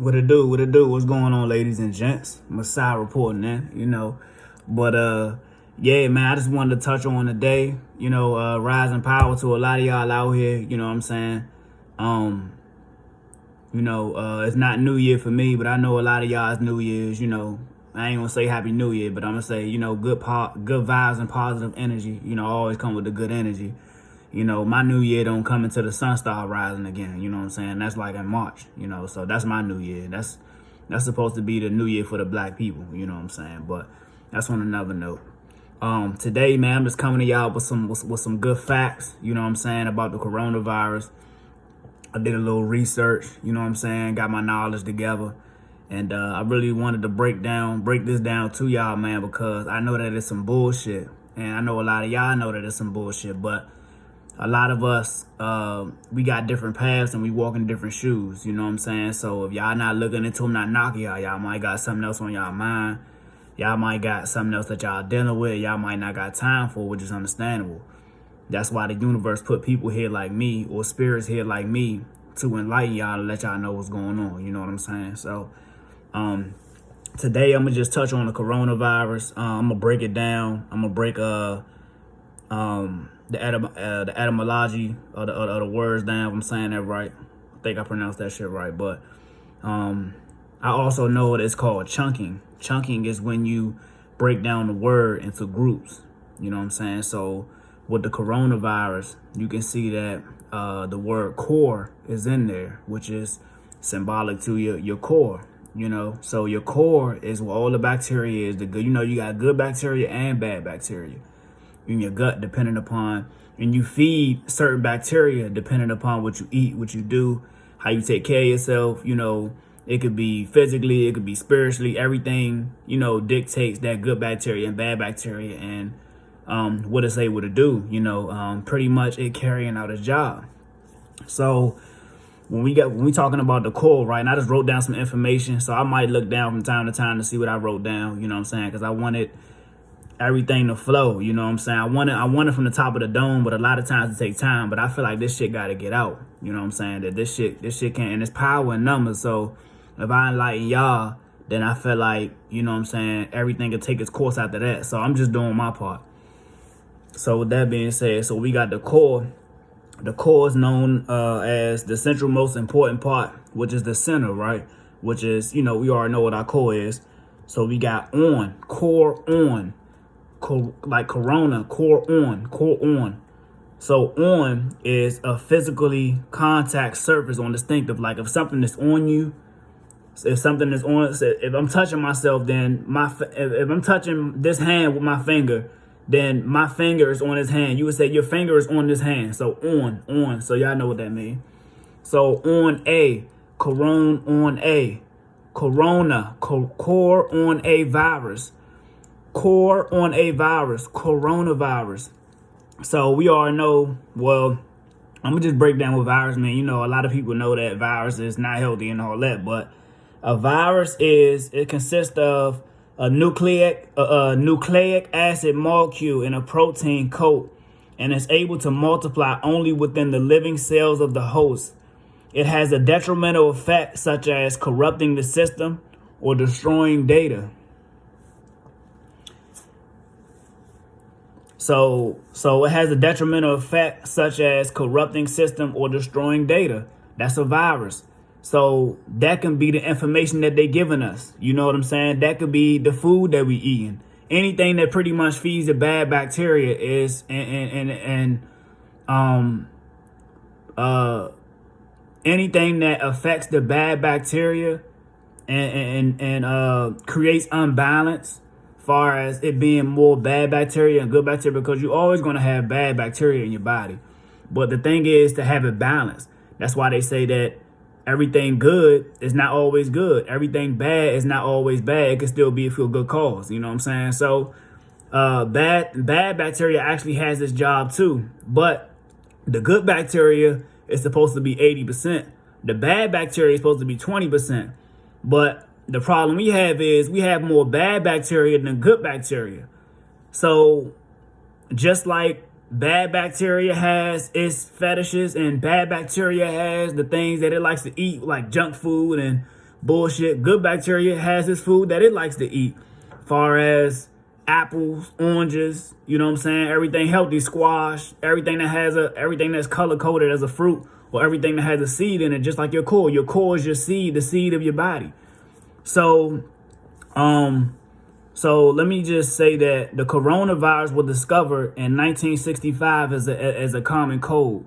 What it do? What it do? What's going on, ladies and gents? Messiah reporting in. But yeah, man, I just wanted to touch on today, rising power to a lot of y'all out here, you know what I'm saying? Um, it's not New Year for me, but I know a lot of y'all's New Year's. I ain't gonna say Happy New Year, but I'm gonna say, good vibes and positive energy, always come with the good energy. My new year don't come until the sun start rising again. You know what I'm saying? That's like in March, so that's my new year. That's supposed to be the new year for the black people, you know what I'm saying? But that's on another note. Today, man, I'm just coming to y'all with some good facts, you know what I'm saying, about the coronavirus. I did a little research, you know what I'm saying, got my knowledge together. And I really wanted to break this down to y'all, man, because I know that it's some bullshit. And I know a lot of y'all know that it's some bullshit, but a lot of us, we got different paths and we walk in different shoes, you know what I'm saying? So if y'all not looking into them, not knocking y'all might got something else on y'all mind. Y'all might got something else that y'all dealing with. Y'all might not got time for, which is understandable. That's why the universe put people here like me or spirits here like me to enlighten y'all and let y'all know what's going on, you know what I'm saying? So today I'm gonna just touch on the coronavirus. I'm gonna break it down. I'm gonna break the etymology of the words down, if I'm saying that right. I think I pronounced that shit right. But I also know it's called chunking. Chunking is when you break down the word into groups. You know what I'm saying? So with the coronavirus, you can see that the word core is in there, which is symbolic to your core. So your core is where all the bacteria is. The good, you got good bacteria and bad bacteria in your gut, depending upon, and you feed certain bacteria depending upon what you eat, what you do, how you take care of yourself. It could be physically, it could be spiritually. Everything dictates that good bacteria and bad bacteria and what it's able to do. Pretty much it carrying out its job. So when we talking about the core, right? And I just wrote down some information, so I might look down from time to time to see what I wrote down. You know what I'm saying? Because I wanted everything to flow, you know what I'm saying? I want it from the top of the dome, but a lot of times it takes time. But I feel like this shit gotta get out. You know what I'm saying? That this shit can't, and it's power in numbers. So if I enlighten y'all, then I feel like, you know what I'm saying, everything can take its course after that. So I'm just doing my part. So with that being said, so we got the core. The core is known as the central most important part, which is the center, right? Which is, we already know what our core is. So we got core on. Like corona, core on. So on is a physically contact surface on distinctive. Like if something is on you, if I'm touching myself, then if I'm touching this hand with my finger, then my finger is on his hand. You would say your finger is on this hand. So on. So y'all know what that means. So on a, corona on a, core on a virus. Core on a virus, coronavirus. So we all know, well, I'm gonna just break down what virus mean. A lot of people know that virus is not healthy and all that, but a virus it consists of a nucleic acid molecule in a protein coat, and it's able to multiply only within the living cells of the host. It has a detrimental effect such as corrupting the system or destroying data. So it has a detrimental effect such as corrupting system or destroying data. That's a virus. So that can be the information that they giving us. You know what I'm saying? That could be the food that we eating. Anything that pretty much feeds the bad bacteria is anything that affects the bad bacteria and creates unbalance. Far as it being more bad bacteria and good bacteria, because you're always going to have bad bacteria in your body. But the thing is to have it balanced. That's why they say that everything good is not always good. Everything bad is not always bad. It can still be for a good cause. You know what I'm saying? So bad bacteria actually has this job too. But the good bacteria is supposed to be 80%. The bad bacteria is supposed to be 20%. But the problem we have is we have more bad bacteria than good bacteria. So just like bad bacteria has its fetishes and bad bacteria has the things that it likes to eat, like junk food and bullshit. Good bacteria has its food that it likes to eat. Far as apples, oranges, you know what I'm saying? Everything healthy, squash, everything that's color coded as a fruit, or everything that has a seed in it, just like your core. Your core is your seed, the seed of your body. So, so let me just say that the coronavirus was discovered in 1965 as a common cold.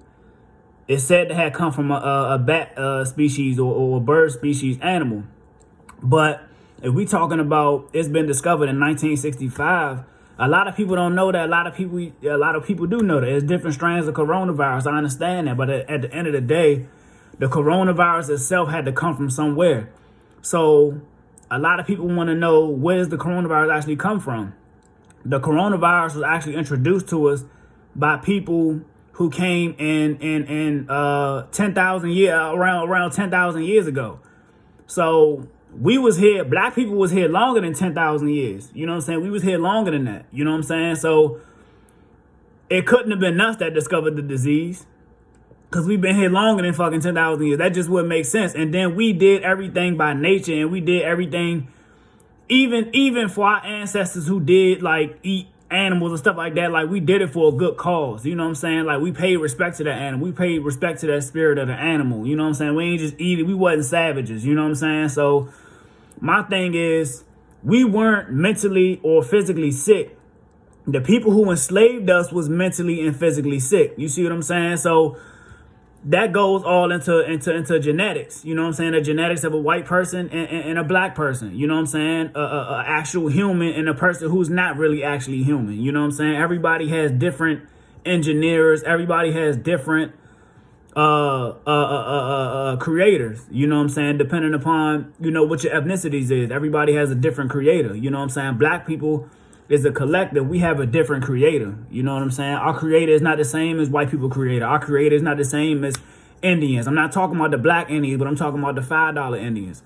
It's said to have come from a bat species or a bird species animal. But if we talking about it's been discovered in 1965, a lot of people don't know that. A lot of people do know that. There's different strains of coronavirus. I understand that. But at the end of the day, the coronavirus itself had to come from somewhere. So a lot of people want to know, where does the coronavirus actually come from? The coronavirus was actually introduced to us by people who came in 10,000 years around 10,000 years ago. So we was here, black people was here longer than 10,000 years. You know what I'm saying? We was here longer than that. You know what I'm saying? So it couldn't have been us that discovered the disease, because we've been here longer than fucking 10,000 years. That just wouldn't make sense. And then we did everything by nature, and we did everything, even for our ancestors who did like eat animals and stuff like that, like we did it for a good cause. You know what I'm saying? Like we paid respect to that animal. We paid respect to that spirit of the animal. You know what I'm saying? We ain't just eat it. We wasn't savages. You know what I'm saying? So my thing is, we weren't mentally or physically sick. The people who enslaved us was mentally and physically sick. You see what I'm saying? So that goes all into genetics. You know what I'm saying? The genetics of a white person and a black person. You know what I'm saying? A actual human and a person who's not really actually human. You know what I'm saying? Everybody has different engineers. Everybody has different creators. You know what I'm saying? Depending upon, you know, what your ethnicities is. Everybody has a different creator. You know what I'm saying? Black people is a collective. We have a different creator. You know what I'm saying? Our creator is not the same as white people creator. Our creator is not the same as Indians. I'm not talking about the black Indians, but I'm talking about the $5 Indians.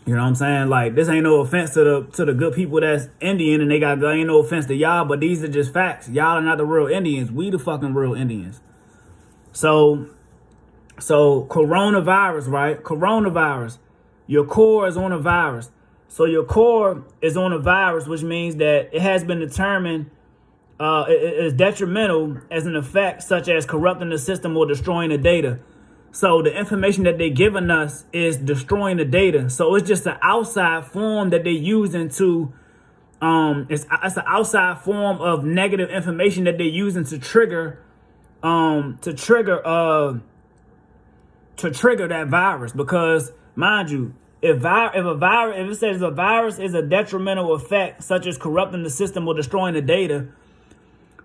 You know what I'm saying? Like, this ain't no offense to the good people that's Indian, and ain't no offense to y'all, but these are just facts. Y'all are not the real Indians. We the fucking real Indians. So coronavirus, right? Coronavirus. Your core is on a virus. So your core is on a virus, which means that it has been determined it is detrimental as an effect, such as corrupting the system or destroying the data. So the information that they're giving us is destroying the data. So it's just an outside form that they're using to, it's an outside form of negative information that they're using to trigger that virus. Because mind you, if it says a virus is a detrimental effect, such as corrupting the system or destroying the data,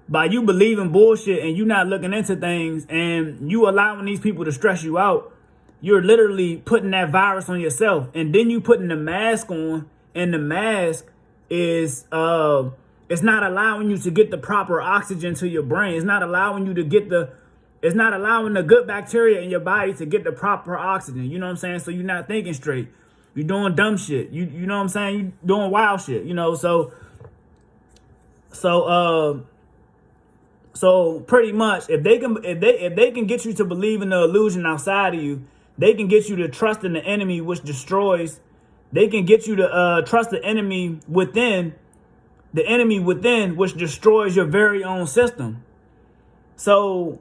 by you believing bullshit and you not looking into things and you allowing these people to stress you out, you're literally putting that virus on yourself. And then you putting the mask on, and the mask is it's not allowing you to get the proper oxygen to your brain. It's not allowing you to get it's not allowing the good bacteria in your body to get the proper oxygen. You know what I'm saying? So you're not thinking straight. You're doing dumb shit. You know what I'm saying? You doing wild shit. You know, so pretty much, if they can get you to believe in the illusion outside of you, they can get you to trust in the enemy, which destroys. They can get you to trust the enemy within, which destroys your very own system. So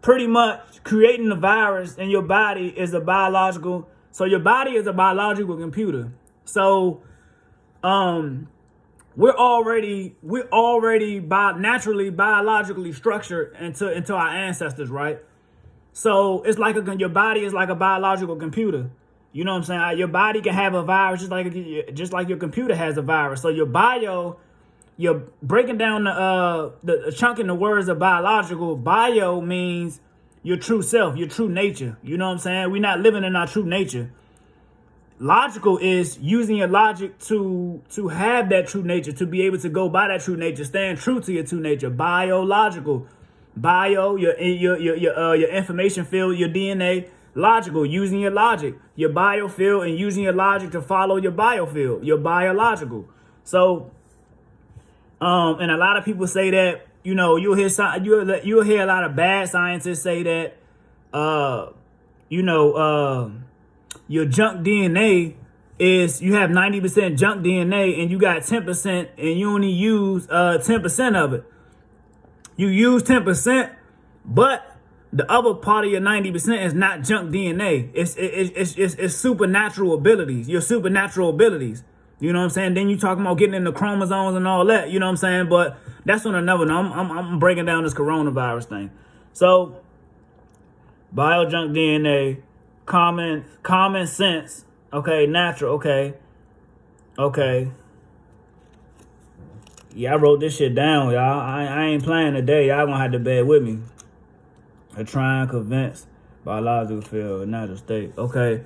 pretty much, creating the virus in your body is a biological. So your body is a biological computer. So we're already naturally biologically structured into our ancestors, right? So it's like your body is like a biological computer. You know what I'm saying? Your body can have a virus just like your computer has a virus. So you're breaking down the chunking the words of biological. Bio means your true self, your true nature. You know what I'm saying? We're not living in our true nature. Logical is using your logic to have that true nature, to be able to go by that true nature, staying true to your true nature. Biological, your information field, your DNA. Logical, using your logic, your biofield, and using your logic to follow your biofield, your biological. So, and a lot of people say that, you know, you'll hear a lot of bad scientists say that, your junk DNA is you have 90% junk DNA and you got 10% and you only use 10% of it. You use 10%, but the other part of your 90% is not junk DNA. It's supernatural abilities, your supernatural abilities. You know what I'm saying? Then you talking about getting in the chromosomes and all that, you know what I'm saying? But that's on another note. I'm breaking down this coronavirus thing. So, biojunk DNA, common sense, okay, natural, okay. Yeah, I wrote this shit down, y'all. I ain't playing today. Y'all gonna have to bear with me. I try and convince biological field, natural state. Okay,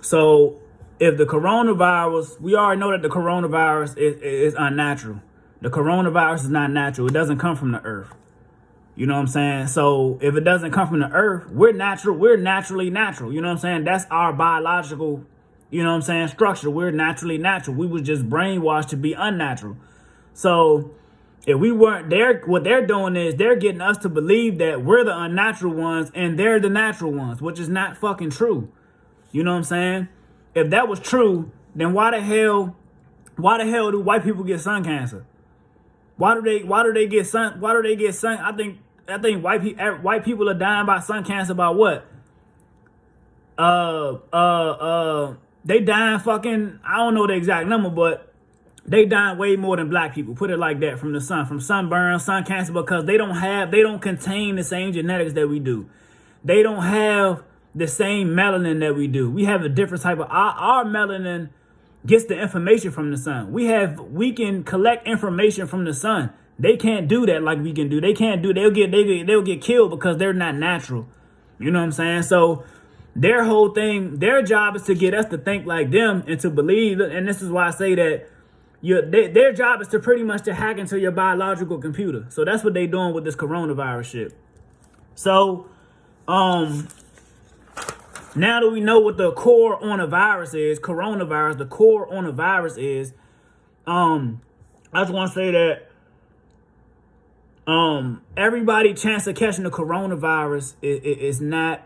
so if the coronavirus, we already know that the coronavirus is unnatural. The coronavirus is not natural. It doesn't come from the earth. You know what I'm saying? So if it doesn't come from the earth, we're natural. We're naturally natural. You know what I'm saying? That's our biological, you know what I'm saying, structure. We're naturally natural. We was just brainwashed to be unnatural. So if we weren't there, what they're doing is they're getting us to believe that we're the unnatural ones and they're the natural ones, which is not fucking true. You know what I'm saying? If that was true, then why the hell do white people get sun cancer? Why do they get sun? I think white people are dying by sun cancer by what? They dying fucking, I don't know the exact number, but they dying way more than black people. Put it like that, from the sun, from sunburn, sun cancer, because they don't contain the same genetics that we do. They don't have the same melanin that we do. We have a different type of, our melanin gets the information from the sun. We can collect information from the sun. They can't do that like we can do. They can't do, they'll get killed because they're not natural. You know what I'm saying? So their whole thing, their job is to get us to think like them and to believe, and this is why I say that their job is to pretty much to hack into your biological computer. So that's what they doing with this coronavirus shit. So, now that we know what the core on a virus is, coronavirus, the core on a virus is, I just want to say that everybody chance of catching the coronavirus is not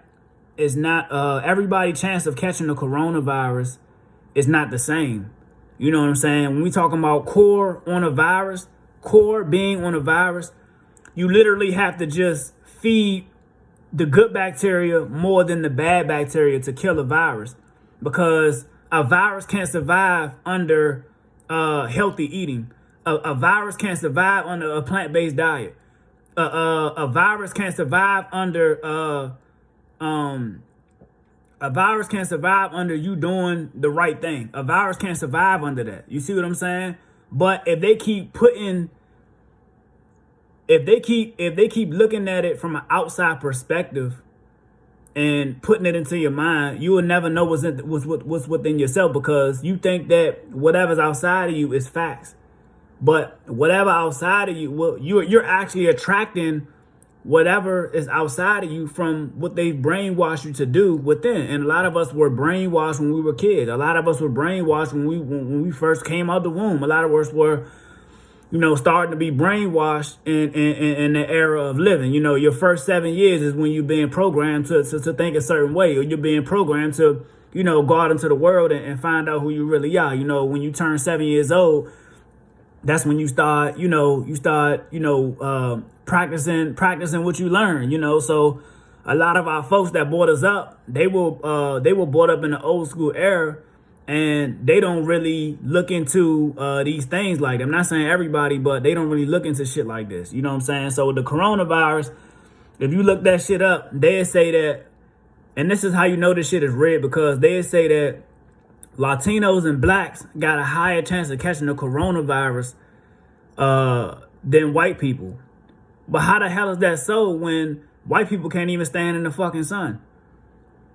everybody chance of catching the coronavirus is not the same. You know what I'm saying? When we talking about core on a virus, core being on a virus, you literally have to just feed the good bacteria more than the bad bacteria to kill a virus, because a virus can't survive under healthy eating. A virus can't survive under a plant-based diet. A virus can't survive under a virus can't survive under you doing the right thing. A virus can't survive under that. You see what I'm saying? But if they keep looking at it from an outside perspective and putting it into your mind, you will never know what's within yourself, because you think that whatever's outside of you is facts. But whatever outside of you, you're actually attracting whatever is outside of you from what they brainwashed you to do within. And a lot of us were brainwashed when we were kids. A lot of us were brainwashed when we first came out the womb. A lot of us were, starting to be brainwashed in the era of living. Your first 7 years is when you're being programmed to think a certain way, or you're being programmed to, go out into the world and find out who you really are. When you turn 7 years old, that's when you start, practicing what you learn, So a lot of our folks that brought us up, they were brought up in the old school era, and they don't really look into these things like that. I'm not saying everybody, but they don't really look into shit like this. You know what I'm saying? So the coronavirus, if you look that shit up, they say that, and this is how you know this shit is real, because they say that Latinos and blacks got a higher chance of catching the coronavirus than white people. But how the hell is that so when white people can't even stand in the fucking sun?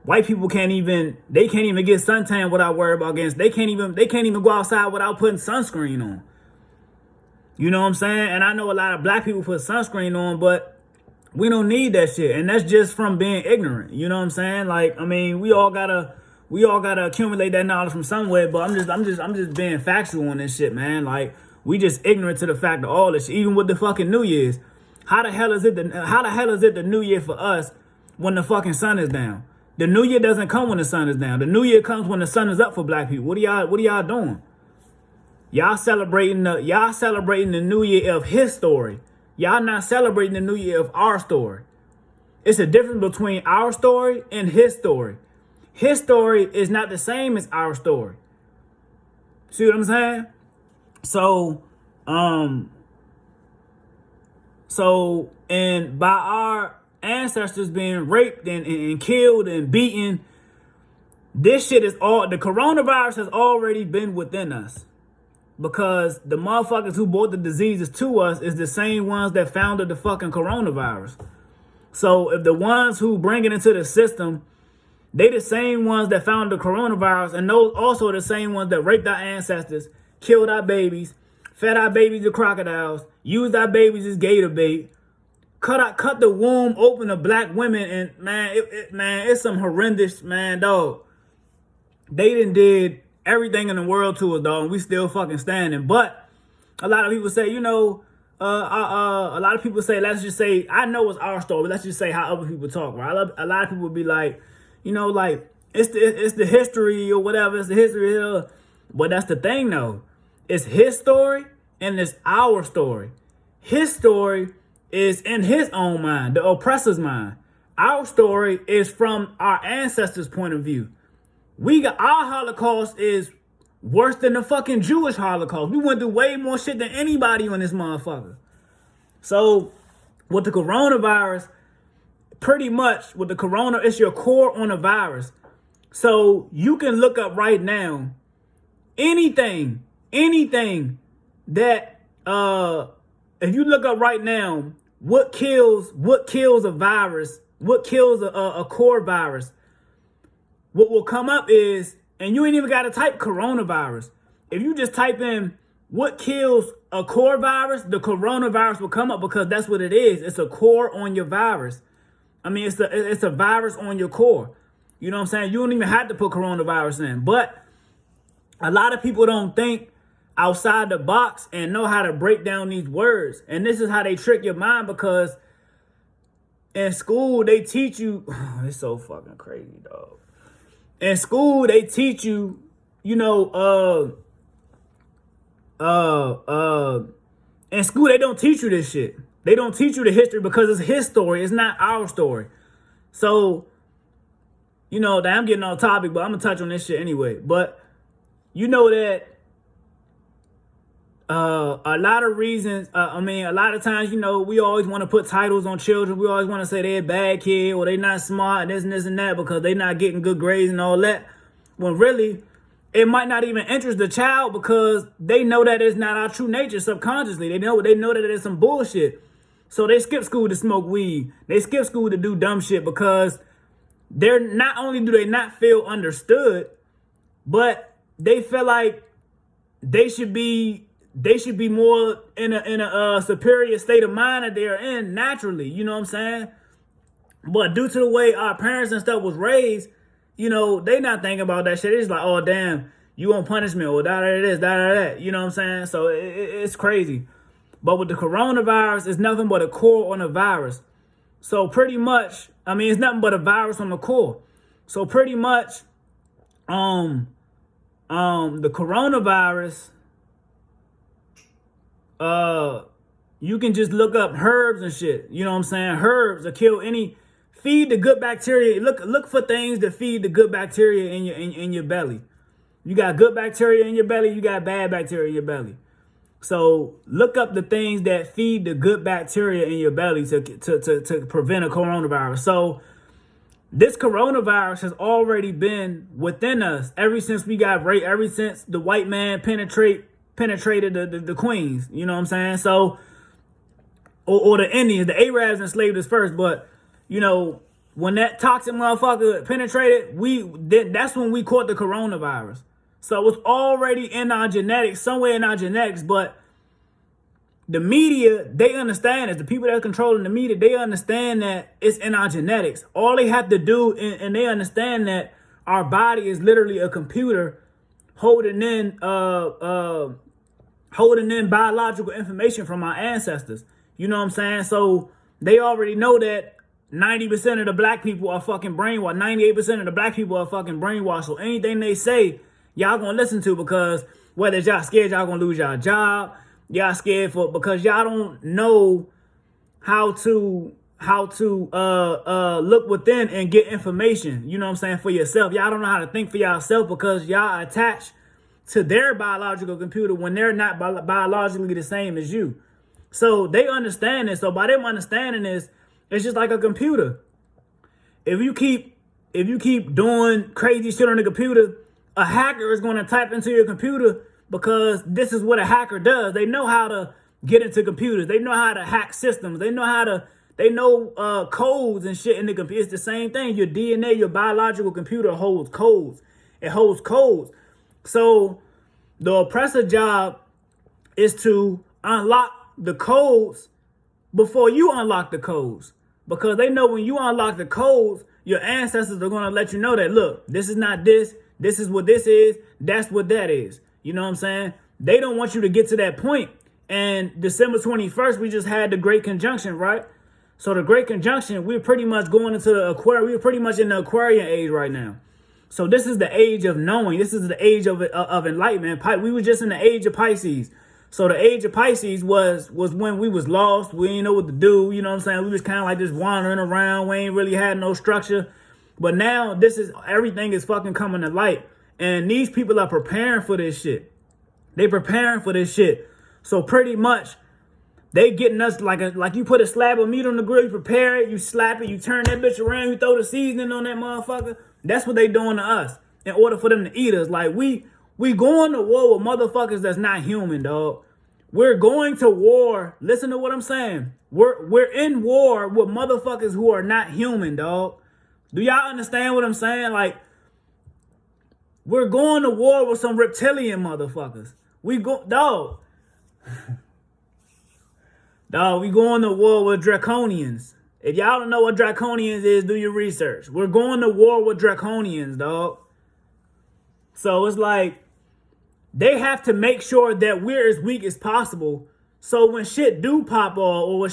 White people can't even get suntan without worrying about getting, they can't even go outside without putting sunscreen on. You know what I'm saying? And I know a lot of black people put sunscreen on, but we don't need that shit. And that's just from being ignorant. You know what I'm saying? Like, I mean, we all gotta accumulate that knowledge from somewhere, but I'm just being factual on this shit, man. Like, we just ignorant to the fact of all this shit, even with the fucking New Year's. How the hell is it the New Year for us when the fucking sun is down? The new year doesn't come when the sun is down. The new year comes when the sun is up for black people. What are y'all doing? Y'all celebrating the new year of his story. Y'all not celebrating the new year of our story. It's a difference between our story and his story. His story is not the same as our story. See what I'm saying? So, and by our ancestors being raped and killed and beaten, this shit is all, the coronavirus has already been within us. Because the motherfuckers who brought the diseases to us is the same ones that founded the fucking coronavirus. So if the ones who bring it into the system, they the same ones that founded the coronavirus, and those also the same ones that raped our ancestors, killed our babies, fed our babies to crocodiles, used our babies as gator bait, cut the womb open to black women, and man, it's some horrendous, man, dog. They did everything in the world to us, dog, and we still fucking standing. But a lot of people say, a lot of people say, let's just say, I know it's our story, but let's just say how other people talk, right? A lot of people be like, it's the history or whatever, it's the history here. But that's the thing, though. It's his story and it's our story. His story is in his own mind, the oppressor's mind. Our story is from our ancestors' point of view. Our Holocaust is worse than the fucking Jewish Holocaust. We went through way more shit than anybody on this motherfucker. So with the coronavirus, it's your core on a virus. So you can look up right now anything that if you look up right now what kills a virus, what kills a core virus, what will come up is, and you ain't even got to type coronavirus. If you just type in what kills a core virus, the coronavirus will come up, because that's what it is. It's a core on your virus. I mean, it's a virus on your core. You know what I'm saying? You don't even have to put coronavirus in. But a lot of people don't think outside the box and know how to break down these words. And this is how they trick your mind, because in school they teach you, it's so fucking crazy, dog. In school they teach you, in school they don't teach you this shit. They don't teach you the history because it's his story. It's not our story. So, I'm getting off topic, but I'm going to touch on this shit anyway. But you know that a lot of reasons, a lot of times, we always want to put titles on children. We always want to say they're a bad kid or they're not smart and this and that because they're not getting good grades and all that. When really, it might not even interest the child because they know that it's not our true nature subconsciously. They know that it's some bullshit. So they skip school to smoke weed. They skip school to do dumb shit because they're not only do they not feel understood, but they feel like they should be more in a superior state of mind that they're in naturally. You know what I'm saying? But due to the way our parents and stuff was raised, they not thinking about that shit. It's like, oh damn, you want punishment or da da this, da da that. You know what I'm saying? So it's crazy. But with the coronavirus, it's nothing but a core on a virus. So pretty much, it's nothing but a virus on the core. So pretty much, the coronavirus, you can just look up herbs and shit. You know what I'm saying? Herbs will kill feed the good bacteria. Look for things that feed the good bacteria in your belly. You got good bacteria in your belly, you got bad bacteria in your belly. So look up the things that feed the good bacteria in your belly to prevent a coronavirus. So this coronavirus has already been within us ever since we got raped, ever since the white man penetrated the queens. You know what I'm saying? So, or the Indians, the Arabs enslaved us first. But, when that toxic motherfucker penetrated, that's when we caught the coronavirus. So it's already in our genetics, somewhere in our genetics, but the media, they understand it. The people that are controlling the media, they understand that it's in our genetics. All they have to do, and they understand that our body is literally a computer holding in biological information from our ancestors. You know what I'm saying? So they already know that 90% of the black people are fucking brainwashed. 98% of the black people are fucking brainwashed. So anything they say, y'all gonna listen to, because whether y'all scared y'all gonna lose y'all job, y'all scared because y'all don't know how to look within and get information, you know what I'm saying, for yourself. Y'all don't know how to think for yourself because y'all attached to their biological computer when they're not biologically the same as you. So they understand this. So by them understanding this, it's just like a computer. If you keep doing crazy shit on the computer, a hacker is going to type into your computer, because this is what a hacker does. They know how to get into computers. They know how to hack systems. They know codes and shit in the computer. It's the same thing. Your DNA, your biological computer holds codes. It holds codes. So the oppressor job is to unlock the codes before you unlock the codes. Because they know when you unlock the codes, your ancestors are going to let you know that, look, this is not this. This is what this is. That's what that is. You know what I'm saying? They don't want you to get to that point. And December 21st, we just had the Great Conjunction, right? So the Great Conjunction, we're pretty much going into the Aquarian. We're pretty much in the Aquarian age right now. So this is the age of knowing. This is the age of enlightenment. We were just in the age of Pisces. So the age of Pisces was when we was lost. We didn't know what to do. You know what I'm saying? We was kind of like just wandering around. We ain't really had no structure. But now everything is fucking coming to light. And these people are preparing for this shit. They preparing for this shit. So pretty much they getting us like you put a slab of meat on the grill, you prepare it, you slap it, you turn that bitch around, you throw the seasoning on that motherfucker. That's what they doing to us in order for them to eat us. Like we going to war with motherfuckers that's not human, dog. We're going to war. Listen to what I'm saying. We're in war with motherfuckers who are not human, dog. Do y'all understand what I'm saying? Like, we're going to war with some reptilian motherfuckers. Dog, we going to war with draconians. If y'all don't know what draconians is, do your research. We're going to war with draconians, dog. So it's like, they have to make sure that we're as weak as possible. So when shit do pop off,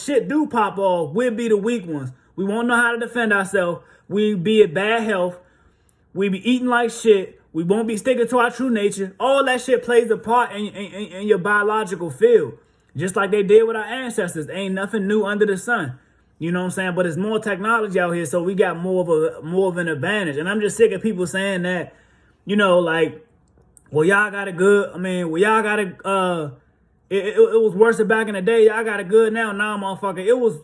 we'll be the weak ones. We won't know how to defend ourselves. We be at bad health. We be eating like shit. We won't be sticking to our true nature. All that shit plays a part in your biological field. Just like they did with our ancestors. Ain't nothing new under the sun. You know what I'm saying? But it's more technology out here, so we got more of an advantage. And I'm just sick of people saying that, you know, like, well, y'all got it good. I mean, well, y'all got it, it was worse back in the day. Y'all got it good now. Nah, motherfucker. It was,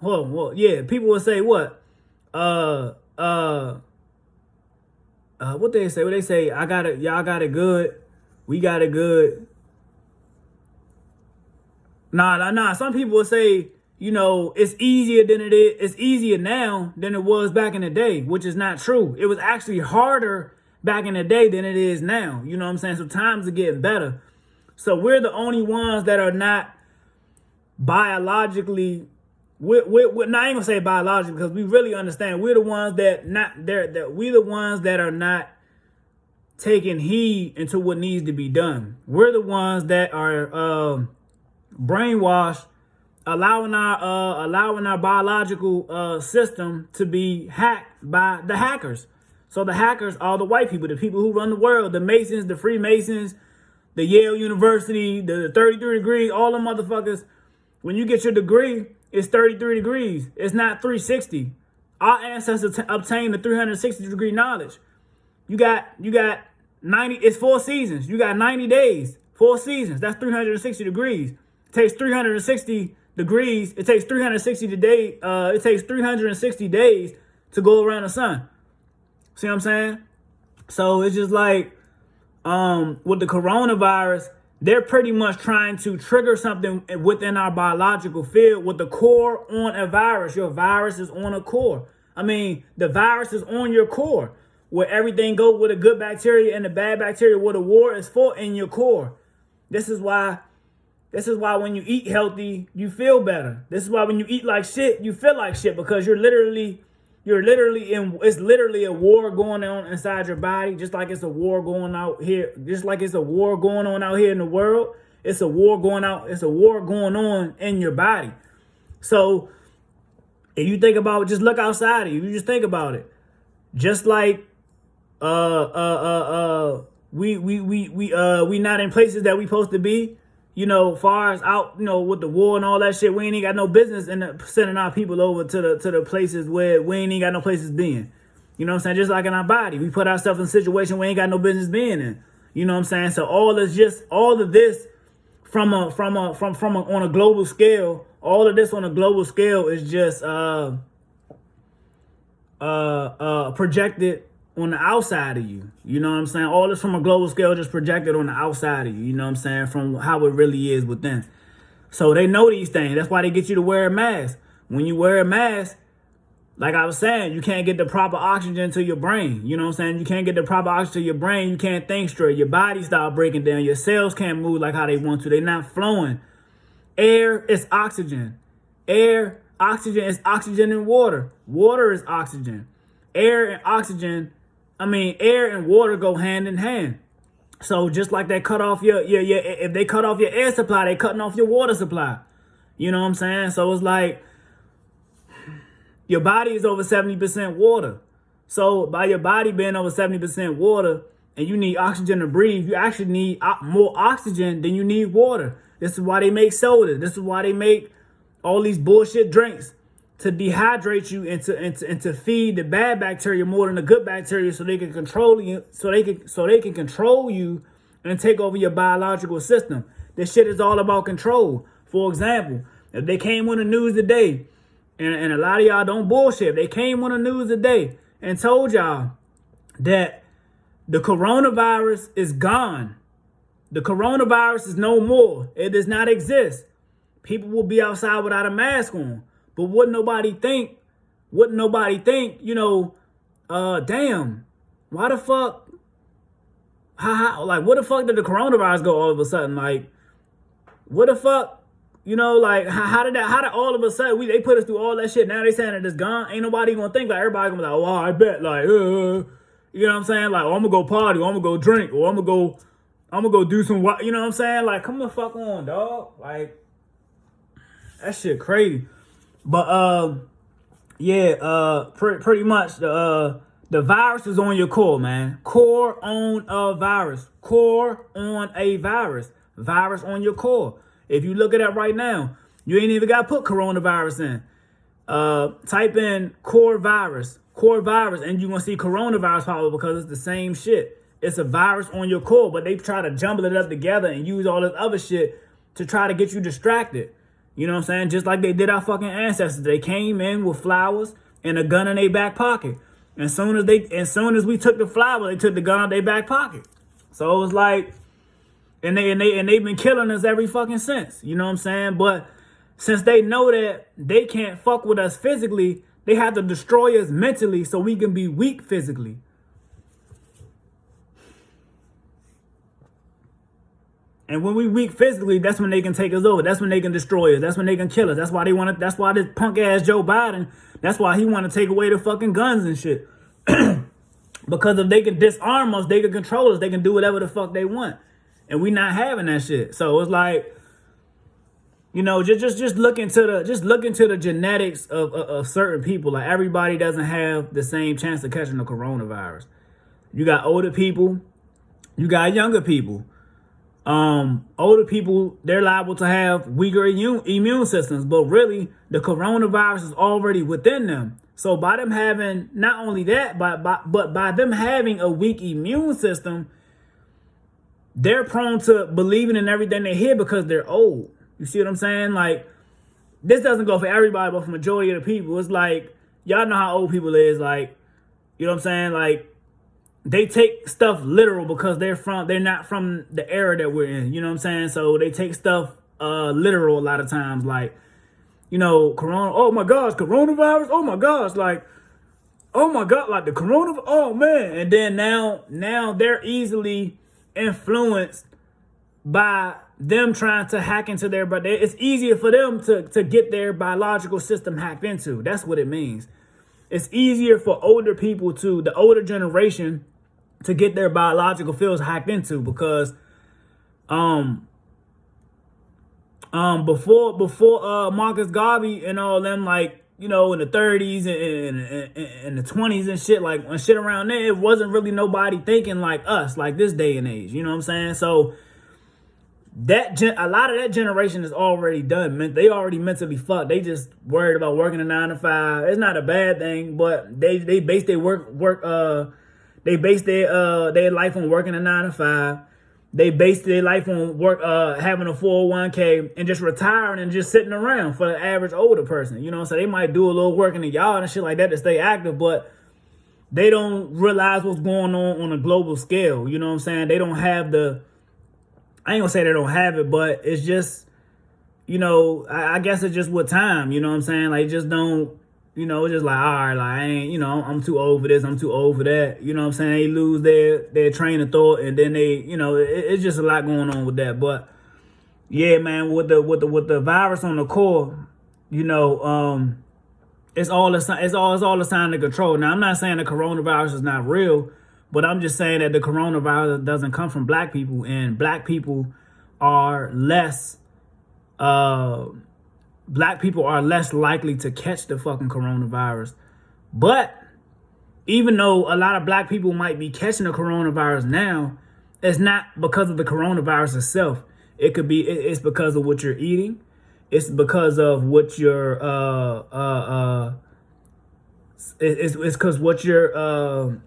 well, yeah, people would say what? What they say? What they say? I got it. Y'all got it good. We got it good. Nah. Some people would say, you know, it's easier than it is. It's easier now than it was back in the day, which is not true. It was actually harder back in the day than it is now. You know what I'm saying? So times are getting better. So we're the only ones that are not biologically. Now, I ain't gonna say biologically because we really understand. We're the ones we're the ones that are not taking heed into what needs to be done. We're the ones that are brainwashed, allowing our biological system to be hacked by the hackers. So the hackers are the white people, the people who run the world, the Masons, the Freemasons, the Yale University, the 33 degrees, all them motherfuckers. When you get your degree, it's 33 degrees. It's not 360. Our ancestors obtained the 360 degree knowledge. You got 90, it's 4 seasons. You got 90 days, 4 seasons. That's 360 degrees. It takes 360 degrees. It takes 360 days to go around the sun. See what I'm saying? So it's just like with the coronavirus, they're pretty much trying to trigger something within our biological field with the core on a virus. Your virus is on a core. I mean, the virus is on your core, where everything goes with the good bacteria and the bad bacteria, where the war is fought in your core. This is why when you eat healthy, you feel better. This is why when you eat like shit, you feel like shit, because it's literally a war going on inside your body, just like it's a war going out here, just like it's a war going on out here in the world. It's a war going on in your body. So If you think about it, just look outside of you. You just think about it. Just like we not in places that we supposed to be. You know, far as out, you know, with the war and all that shit, we ain't got no business in sending our people over to the places where we ain't got no places being. You know what I'm saying? Just like in our body, we put ourselves in a situation we ain't got no business being in. You know what I'm saying? So all of this from on a global scale, all of this on a global scale is just projected on the outside of you. You know what I'm saying? All this from a global scale just projected on the outside of you. You know what I'm saying? From how it really is within. So they know these things. That's why they get you to wear a mask. When you wear a mask, like I was saying, you can't get the proper oxygen to your brain. You know what I'm saying? You can't get the proper oxygen to your brain. You can't think straight. Your body start breaking down. Your cells can't move like how they want to. They're not flowing. Air is oxygen. Oxygen is oxygen and water. Water is oxygen. Air and water go hand in hand. So just like they cut off if they cut off your air supply, they cutting off your water supply. You know what I'm saying? So it's like your body is over 70% water. So by your body being over 70% water and you need oxygen to breathe, you actually need more oxygen than you need water. This is why they make soda. This is why they make all these bullshit drinks to dehydrate you and to feed the bad bacteria more than the good bacteria, so they can control you, so they can control you and take over your biological system. This shit is all about control. For example, if they came on the news today, and a lot of y'all don't bullshit, if they came on the news today and told y'all that the coronavirus is gone, the coronavirus is no more, it does not exist, people will be outside without a mask on. But wouldn't nobody think, you know, damn, why the fuck, like, what the fuck did the coronavirus go all of a sudden? Like, what the fuck, you know, like, how did all of a sudden, they put us through all that shit, now they saying that it's gone? Ain't nobody gonna think, like, everybody gonna be like, oh, I bet, like, you know what I'm saying? Like, oh, I'm gonna go party, or I'm gonna go drink, or I'm gonna go do some, you know what I'm saying? Like, come the fuck on, dog. Like, that shit crazy. But pretty much the virus is on your core, man. Core on a virus. Core on a virus. Virus on your core. If you look at that right now, you ain't even got to put coronavirus in. Type in core virus, and you're gonna see coronavirus probably, because it's the same shit. It's a virus on your core, but they try to jumble it up together and use all this other shit to try to get you distracted. You know what I'm saying? Just like they did our fucking ancestors. They came in with flowers and a gun in their back pocket. As soon as we took the flower, they took the gun out their back pocket. So it was like, and they've been killing us every fucking since. You know what I'm saying? But since they know that they can't fuck with us physically, they have to destroy us mentally so we can be weak physically. And when we weak physically, that's when they can take us over. That's when they can destroy us. That's when they can kill us. That's why that's why this punk ass Joe Biden, that's why he want to take away the fucking guns and shit. Because if they can disarm us, they can control us. They can do whatever the fuck they want. And we not having that shit. So it's like, you know, just look into the genetics of certain people. Like, everybody doesn't have the same chance of catching the coronavirus. You got older people, you got younger people. Older people, they're liable to have weaker immune systems, but really the coronavirus is already within them. So by them having, not only that, but by them having a weak immune system, they're prone to believing in everything they hear because they're old. You see what I'm saying? Like, this doesn't go for everybody, but for majority of the people, it's like, y'all know how old people is. Like, you know what I'm saying? Like, they take stuff literal because they're not from the era that we're in. You know what I'm saying? So they take stuff literal a lot of times. Like, you know, oh my gosh, coronavirus. Oh my gosh, like, oh my God, like the coronavirus. Oh man. And then now they're easily influenced by them trying to hack into their, but it's easier for them to get their biological system hacked into. That's what it means. It's easier for older people the older generation to get their biological fields hacked into, because before Marcus Garvey and all them, like, you know, in the 30s and the 20s and shit, like when shit around there, it wasn't really nobody thinking like us, like this day and age. You know what I'm saying? So a lot of that generation is already done. They already mentally fucked. They just worried about working a 9 to 5. It's not a bad thing, but they base their they base their life on working a 9 to 5. They base their life on having a 401k and just retiring and just sitting around for the average older person. You know, so they might do a little work in the yard and shit like that to stay active, but they don't realize what's going on a global scale. You know what I'm saying? They don't have I ain't gonna say they don't have it, but it's just, you know, I guess it's just with time. You know what I'm saying? Like, just don't, you know, it's just like, all right, like, I ain't, you know, I'm too old for this, I'm too old for that. You know what I'm saying? They lose their train of thought, and then they, you know, it's just a lot going on with that. But yeah, man, with the virus on the core, you know, it's all a sign of control. Now, I'm not saying the coronavirus is not real, but I'm just saying that the coronavirus doesn't come from black people, and black people are less likely to catch the fucking coronavirus. But even though a lot of black people might be catching the coronavirus now, it's not because of the coronavirus itself. It's because of what you're eating. It's because of what you're it's because what you're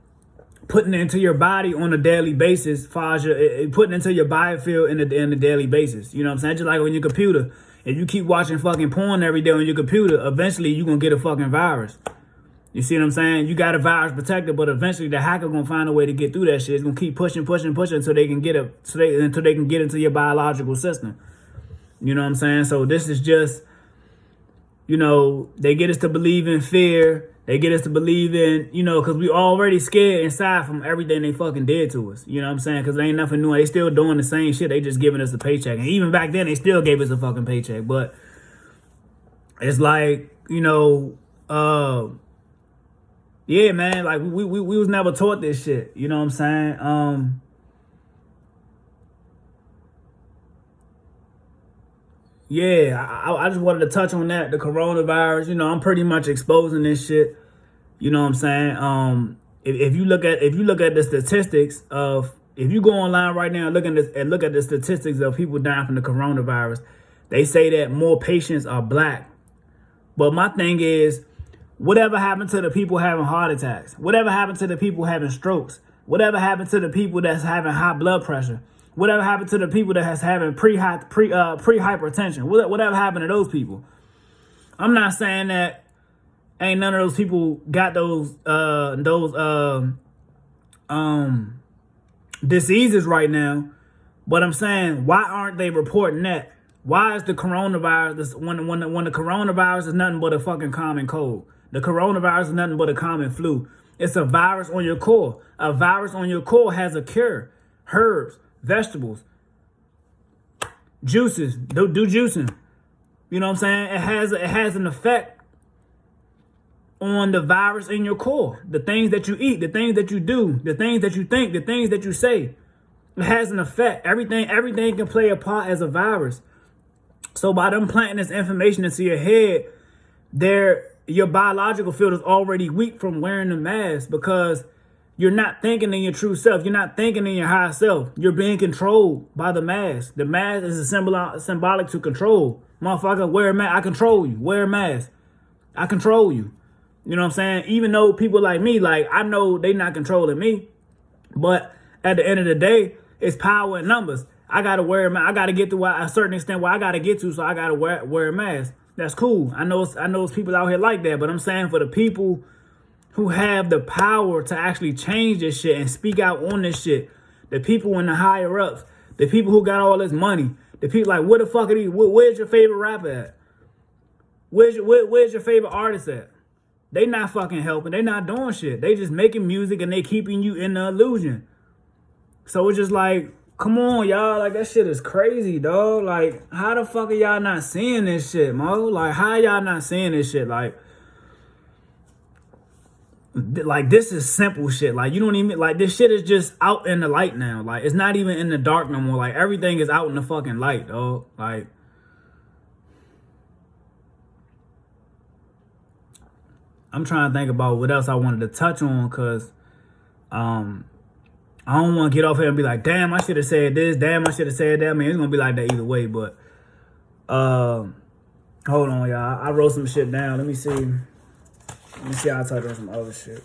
putting into your body on a daily basis, putting into your biofield in the daily basis. You know what I'm saying? Just like on your computer. If you keep watching fucking porn every day on your computer, eventually you're going to get a fucking virus. You see what I'm saying? You got a virus protector, but eventually the hacker going to find a way to get through that shit. It's going to keep pushing until they can get into your biological system. You know what I'm saying? So this is just, you know, they get us to believe in fear. They get us to believe in, you know, because we already scared inside from everything they fucking did to us. You know what I'm saying? Because they ain't nothing new. They still doing the same shit. They just giving us a paycheck. And even back then, they still gave us a fucking paycheck. But it's like, you know, yeah, man, like we was never taught this shit. You know what I'm saying? Yeah, I just wanted to touch on that, the coronavirus. You know, I'm pretty much exposing this shit. You know what I'm saying? If you look at the statistics of, if you go online right now and look at the statistics of people dying from the coronavirus, they say that more patients are black. But my thing is, whatever happened to the people having heart attacks? Whatever happened to the people having strokes? Whatever happened to the people that's having high blood pressure? Whatever happened to the people that has having pre-hypertension? Whatever happened to those people? I'm not saying that ain't none of those people got those diseases right now, but I'm saying, why aren't they reporting that? Why is the coronavirus when the coronavirus is nothing but a fucking common cold? The coronavirus is nothing but a common flu. It's a virus on your core. A virus on your core has a cure. Herbs, vegetables, juices, do juicing. You know what I'm saying? It has an effect on the virus in your core. The things that you eat, the things that you do, the things that you think, the things that you say. It has an effect. Everything can play a part as a virus. So by them planting this information into your head, your biological field is already weak from wearing the mask, because you're not thinking in your true self. You're not thinking in your higher self. You're being controlled by the mask. The mask is a symbolic to control. Motherfucker, wear a mask. I control you. Wear a mask. I control you. You know what I'm saying? Even though people like me, like, I know they not controlling me, but at the end of the day, it's power in numbers. I gotta wear a mask. I gotta get to a certain extent where I gotta get to, so I gotta wear a mask. That's cool. I know it's people out here like that, but I'm saying for the people who have the power to actually change this shit and speak out on this shit, the people in the higher ups, the people who got all this money, the people like, where the fuck are these? Where's your favorite rapper at? Where's your favorite artist at? They not fucking helping. They not doing shit. They just making music and they keeping you in the illusion. So it's just like, come on, y'all. Like, that shit is crazy, dog. Like, how the fuck are y'all not seeing this shit, Mo? Like, how y'all not seeing this shit? Like, this is simple shit. Like, you don't even, like, this shit is just out in the light now. Like, it's not even in the dark no more. Like, everything is out in the fucking light, dog. Like, I'm trying to think about what else I wanted to touch on, because I don't want to get off here and be like, damn, I should have said this. Damn, I should have said that. I mean, it's going to be like that either way. But hold on, y'all. I wrote some shit down. Let me see. I'll touch on some other shit.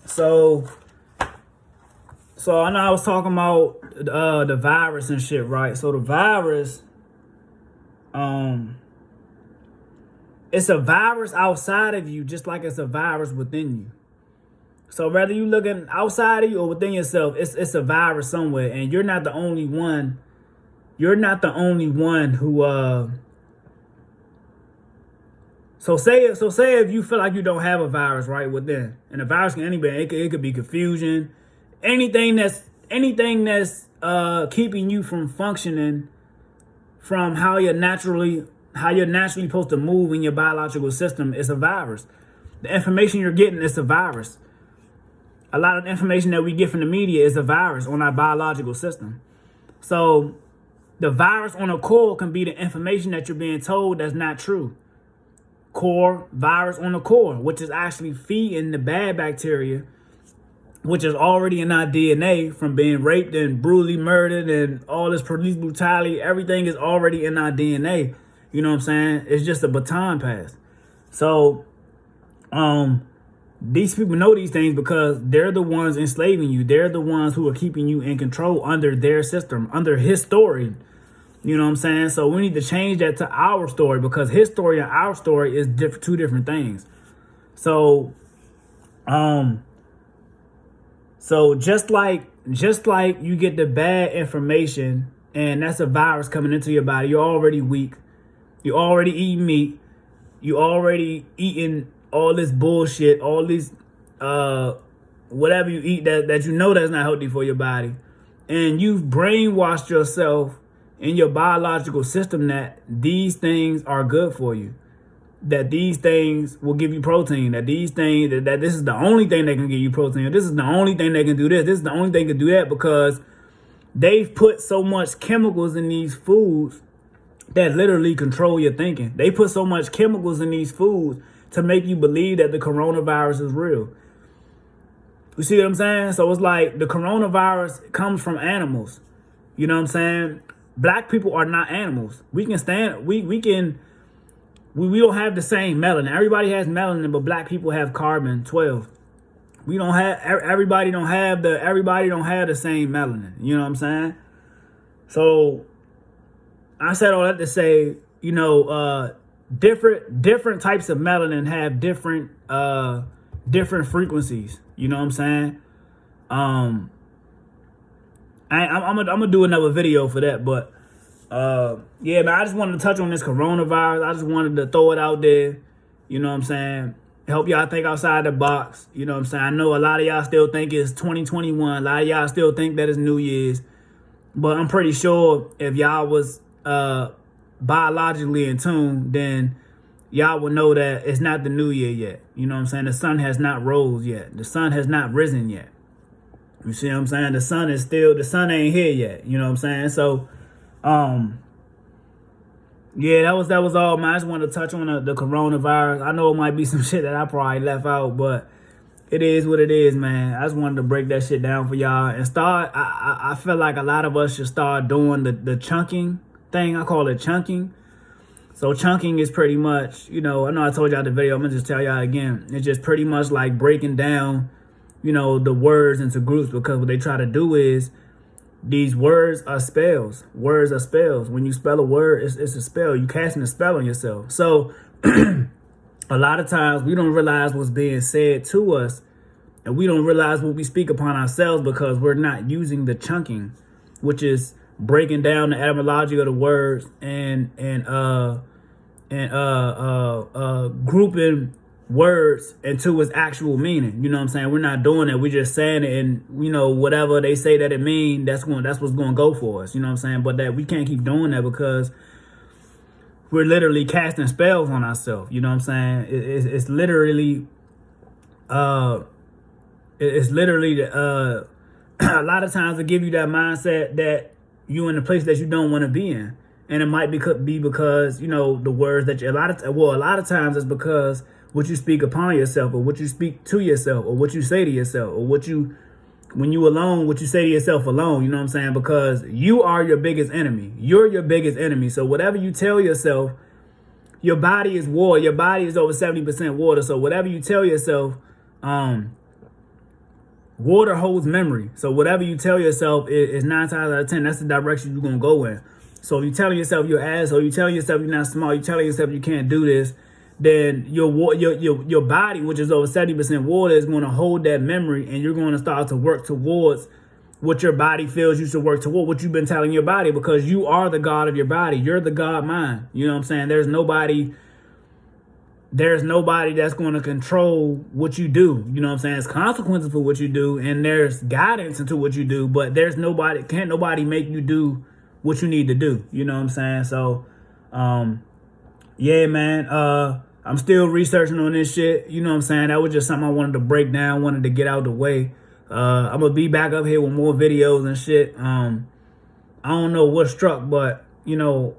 So I know I was talking about the virus and shit, right? So the virus, it's a virus outside of you, just like it's a virus within you. So whether you looking outside of you or within yourself, it's a virus somewhere, and you're not the only one. You're not the only one who. So say if you feel like you don't have a virus right within, and a virus can anybody. It could be confusion, anything that's keeping you from functioning from how you're naturally supposed to move in your biological system. Is a virus. The information you're getting is a virus. A lot of the information that we get from the media is a virus on our biological system. So the virus on a core can be the information that you're being told that's not true. Core, virus on the core, which is actually feeding the bad bacteria, which is already in our DNA from being raped and brutally murdered and all this police brutality. Everything is already in our DNA. You know what I'm saying? It's just a baton pass. So, these people know these things because they're the ones enslaving you. They're the ones who are keeping you in control under their system, under his story. You know what I'm saying? So we need to change that to our story, because his story and our story is two different things. So, just like you get the bad information, and that's a virus coming into your body. You're already weak. You already eating meat. You already eating all this bullshit, all these whatever you eat that you know that's not healthy for your body, and you've brainwashed yourself in your biological system that these things are good for you, that these things will give you protein, that these things that this is the only thing that can give you protein, this is the only thing that can do this is the only thing that can do that, because they've put so much chemicals in these foods that literally control your thinking. They put so much chemicals in these foods to make you believe that the coronavirus is real. You see what I'm saying? So it's like the coronavirus comes from animals. You know what I'm saying? Black people are not animals. We don't have the same melanin. Everybody has melanin, but black people have carbon 12. Everybody don't have the same melanin. You know what I'm saying? So I said all that to say, different types of melanin have different frequencies. You know what I'm saying? I'm gonna do another video for that, but yeah, man, I just wanted to touch on this coronavirus. I just wanted to throw it out there. You know what I'm saying? Help y'all think outside the box. You know what I'm saying? I know a lot of y'all still think it's 2021. A lot of y'all still think that it's New Year's, but I'm pretty sure if y'all was biologically in tune, then y'all will know that it's not the New Year yet. You know what I'm saying? The sun has not rose yet. The sun has not risen yet. You see what I'm saying? The sun ain't here yet. You know what I'm saying? So, yeah, that was all, man. I just wanted to touch on the coronavirus. I know it might be some shit that I probably left out, but it is what it is, man. I just wanted to break that shit down for y'all and start. I feel like a lot of us should start doing the chunking thing. I call it chunking. So chunking is pretty much, I know I told y'all the video. I'm gonna just tell y'all again. It's just pretty much like breaking down the words into groups, because what they try to do is, these words are spells. Words are spells. When you spell a word, it's a spell. You casting a spell on yourself. So a lot of times we don't realize what's being said to us, and we don't realize what we speak upon ourselves, because we're not using the chunking, which is breaking down the etymology of the words and grouping words into its actual meaning. You know what I'm saying? We're not doing it. We're just saying it, and whatever they say that it mean, that's what's going to go for us. You know what I'm saying? But that we can't keep doing that, because we're literally casting spells on ourselves. You know what I'm saying? It's literally It's literally a lot of times to give you that mindset that you in a place that you don't want to be in, and it might be because you know the words that you, a lot of times it's because what you speak upon yourself, or what you speak to yourself, or what you say to yourself, or what you when you alone, what you say to yourself alone. You know what I'm saying? Because you are your biggest enemy. You're your biggest enemy. So whatever you tell yourself, your body is water. Your body is over 70% water. So whatever you tell yourself, water holds memory. So whatever you tell yourself is 9 times out of 10, that's the direction you're going to go in. So if you're telling yourself you're ass, or you're telling yourself you're not smart, you're telling yourself you can't do this, then your body, which is over 70% water, is going to hold that memory, and you're going to start to work towards what your body feels you should work toward, what you've been telling your body, because you are the God of your body. You're the God mind. You know what I'm saying? There's nobody that's going to control what you do. You know what I'm saying? There's consequences for what you do, and there's guidance into what you do, but can't nobody make you do what you need to do. You know what I'm saying? So, yeah, man, I'm still researching on this shit. You know what I'm saying? That was just something I wanted to break down, wanted to get out the way. I'm gonna be back up here with more videos and shit. I don't know what struck, but you know,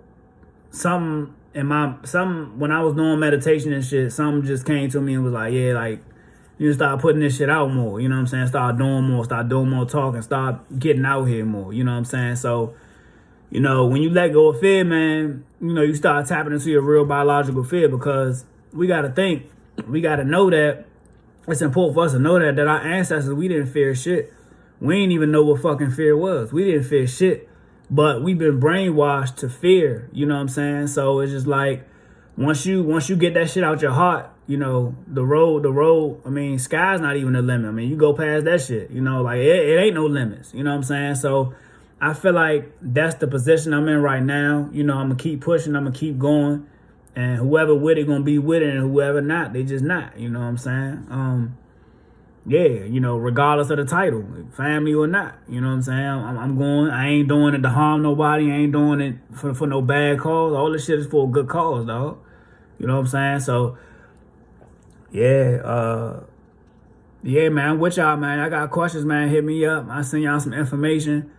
when I was doing meditation and shit, something just came to me and was like, yeah, like you start putting this shit out more. You know what I'm saying? Start doing more talking, start getting out here more. You know what I'm saying? So, you know, when you let go of fear, man, you know, you start tapping into your real biological fear, because we got to know that it's important for us to know that our ancestors, we didn't fear shit. We didn't even know what fucking fear was. We didn't fear shit, but we've been brainwashed to fear. You know what I'm saying? So it's just like, once you get that shit out your heart, you know, the road, I mean, sky's not even the limit. I mean, you go past that shit, you know, like it ain't no limits. You know what I'm saying? So I feel like that's the position I'm in right now. You know, I'm going to keep pushing. I'm going to keep going. And whoever with it going to be with it, and whoever not, they just not. You know what I'm saying? Yeah, you know, regardless of the title, family or not. You know what I'm saying? I'm going. I ain't doing it to harm nobody. I ain't doing it for no bad cause. All this shit is for a good cause, dog. You know what I'm saying? So, yeah. Yeah, man, I'm with y'all, man. I got questions, man. Hit me up. I send y'all some information.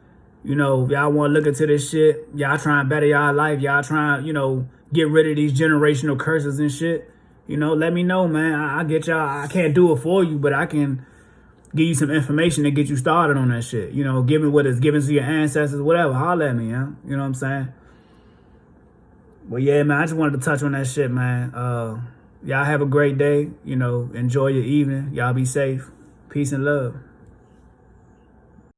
You know, y'all want to look into this shit. Y'all trying to better y'all life. Y'all trying, you know, get rid of these generational curses and shit. You know, let me know, man. I get y'all. I can't do it for you, but I can give you some information to get you started on that shit. You know, give me what is given to your ancestors, whatever. Holler at me, yeah. You know what I'm saying? Well, yeah, man, I just wanted to touch on that shit, man. Y'all have a great day. You know, enjoy your evening. Y'all be safe. Peace and love.